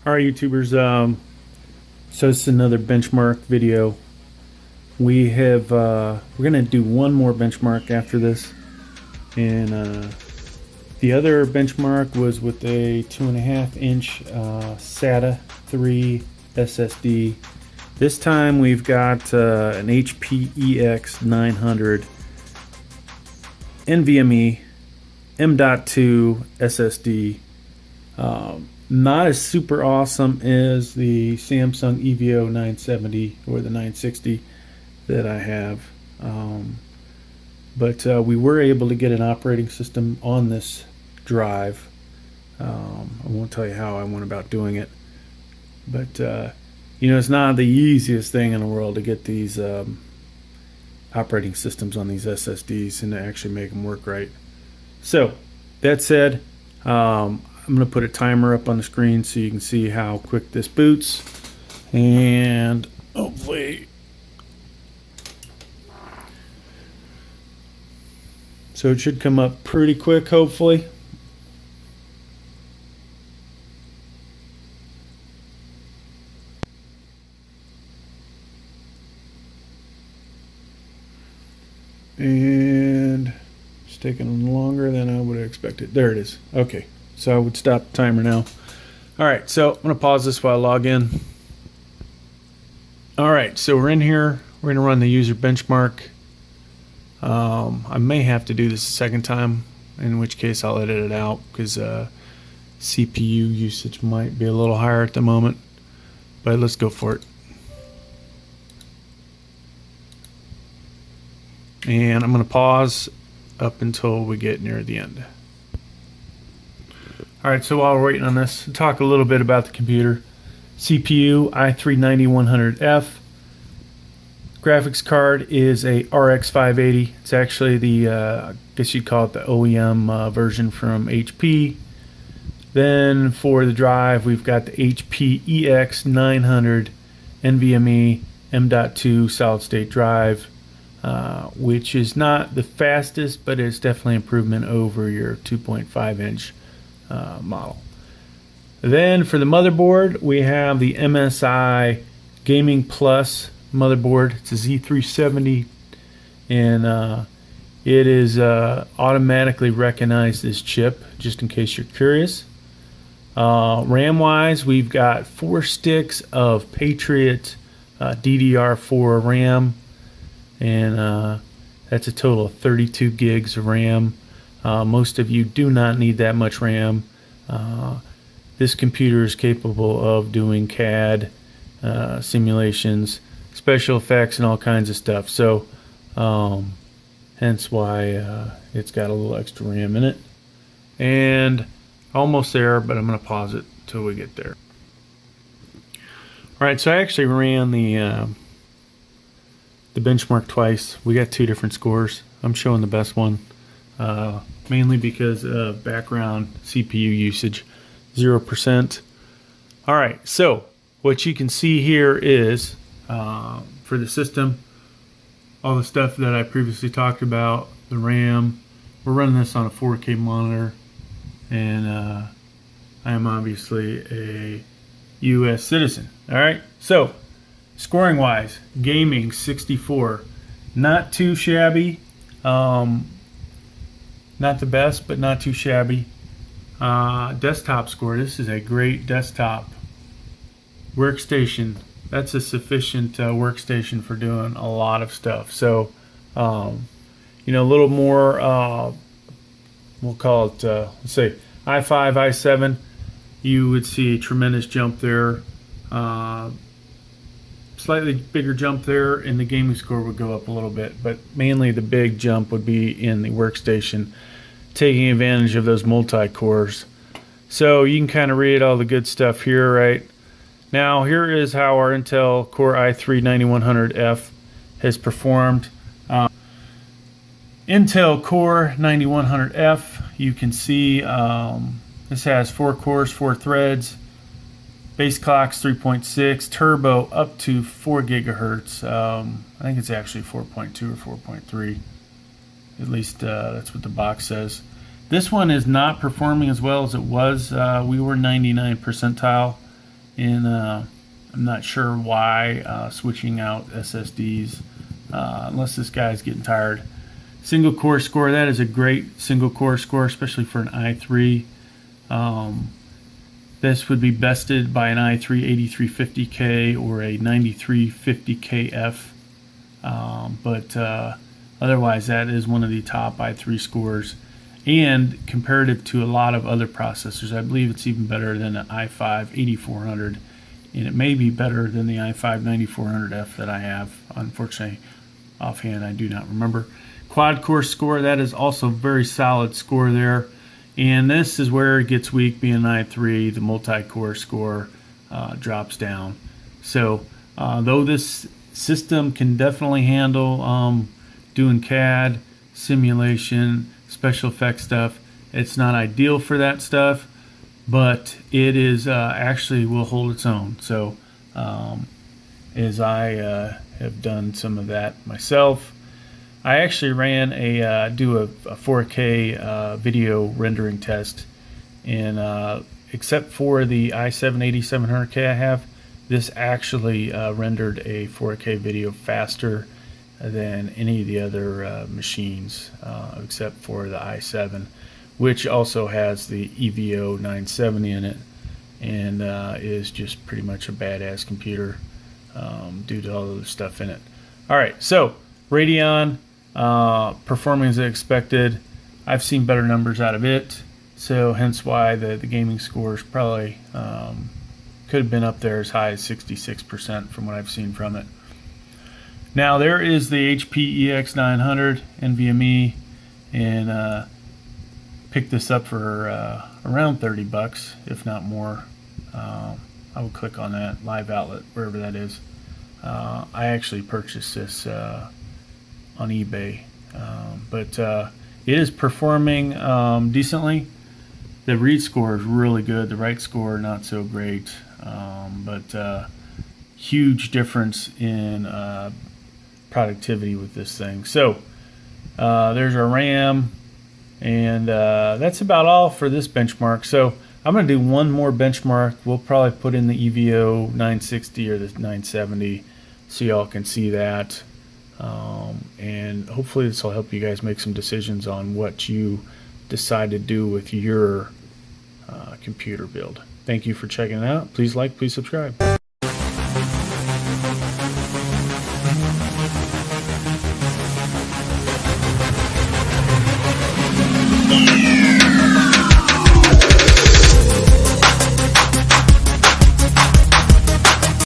Alright, YouTubers, so this is another benchmark video. We have, we're going to do one more benchmark after this. And the other benchmark was with a 2.5-inch SATA 3 SSD. This time we've got an Hpe X900 Nvme M.2 SSD. Not as super awesome as the Samsung EVO 970 or the 960 that I have, but we were able to get an operating system on this drive. I won't tell you how I went about doing it, but you know, it's not the easiest thing in the world to get these operating systems on these SSDs and to actually make them work right. So that said, I'm going to put a timer up on the screen so you can see how quick this boots, and hopefully, so it should come up pretty quick, hopefully. And it's taking longer than I would have expected. There it is. Okay. So I would stop the timer now. Alright, so I'm going to pause this while I log in. Alright, so we're in here. We're going to run the user benchmark. I may have to do this a second time, in which case I'll edit it out because CPU usage might be a little higher at the moment. But let's go for it. And I'm going to pause up until we get near the end. Alright, so while we're waiting on this, I'll talk a little bit about the computer. CPU, I3-9100f. Graphics card is a RX-580. It's actually the, I guess you'd call it the OEM version from HP. Then for the drive, we've got the Hpe EX900 Nvme M.2 solid-state drive, which is not the fastest, but it's definitely an improvement over your 2.5-inch model. Then for the motherboard, we have the MSI Gaming Plus motherboard. It's a Z370, and it is automatically recognized this chip, just in case you're curious. RAM wise, we've got 4 sticks of Patriot DDR4 RAM, and that's a total of 32 gigs of RAM. Most of you do not need that much RAM. This computer is capable of doing CAD simulations, special effects, and all kinds of stuff. So hence why it's got a little extra RAM in it. And almost there, but I'm going to pause it till we get there. Alright, so I actually ran the benchmark twice. We got 2 different scores. I'm showing the best one. Mainly because of background CPU usage, 0%. Alright, so what you can see here is for the system, all the stuff that I previously talked about, the RAM. We're running this on a 4K monitor, and I am obviously a US citizen. Alright, so scoring wise, gaming 64, not too shabby. Not the best, but not too shabby. Desktop score, this is a great desktop workstation. That's a sufficient workstation for doing a lot of stuff. So, you know, a little more, we'll call it, let's say i5, i7, you would see a tremendous jump there. Slightly bigger jump there, and the gaming score would go up a little bit, but mainly the big jump would be in the workstation, taking advantage of those multi-cores. So you can kind of read all the good stuff here, right? Now here is how our Intel Core i3-9100f has performed. Intel Core 9100F, you can see this has 4 cores, 4 threads. Base clock's 3.6, turbo up to 4 gigahertz. I think it's actually 4.2 or 4.3. At least that's what the box says. This one is not performing as well as it was. We were 99 percentile, and I'm not sure why switching out SSDs unless this guy's getting tired. Single core score, that is a great single core score, especially for an i3. This would be bested by an i3-8350K or a 9350KF, but otherwise that is one of the top i3 scores, and comparative to a lot of other processors, I believe it's even better than an i5-8400, and it may be better than the i3-9400f that I have. Unfortunately, offhand I do not remember. Quad core score, that is also very solid score there. And this is where it gets weak, being an i3, the multi-core score drops down. So though this system can definitely handle doing CAD, simulation, special effects stuff, it's not ideal for that stuff, but it is actually will hold its own. So as I have done some of that myself, I actually ran a 4K video rendering test, and except for the i780 700K I have, this actually rendered a 4K video faster than any of the other machines, except for the i7, which also has the EVO 970 in it, and is just pretty much a badass computer due to all of the stuff in it. Alright, so Radeon, performing as expected. I've seen better numbers out of it, so hence why the gaming scores probably could have been up there as high as 66% from what I've seen from it. Now there is the Hpe X900 Nvme, and picked this up for around 30 bucks, if not more. I will click on that live outlet, wherever that is. I actually purchased this on eBay, but it is performing decently. The read score is really good, the write score not so great, but huge difference in productivity with this thing. So there's our RAM, and that's about all for this benchmark. So I'm going to do one more benchmark. We'll probably put in the EVO 960 or the 970 so y'all can see that. And hopefully this will help you guys make some decisions on what you decide to do with your computer build. Thank you for checking it out. Please like, please subscribe. Yeah.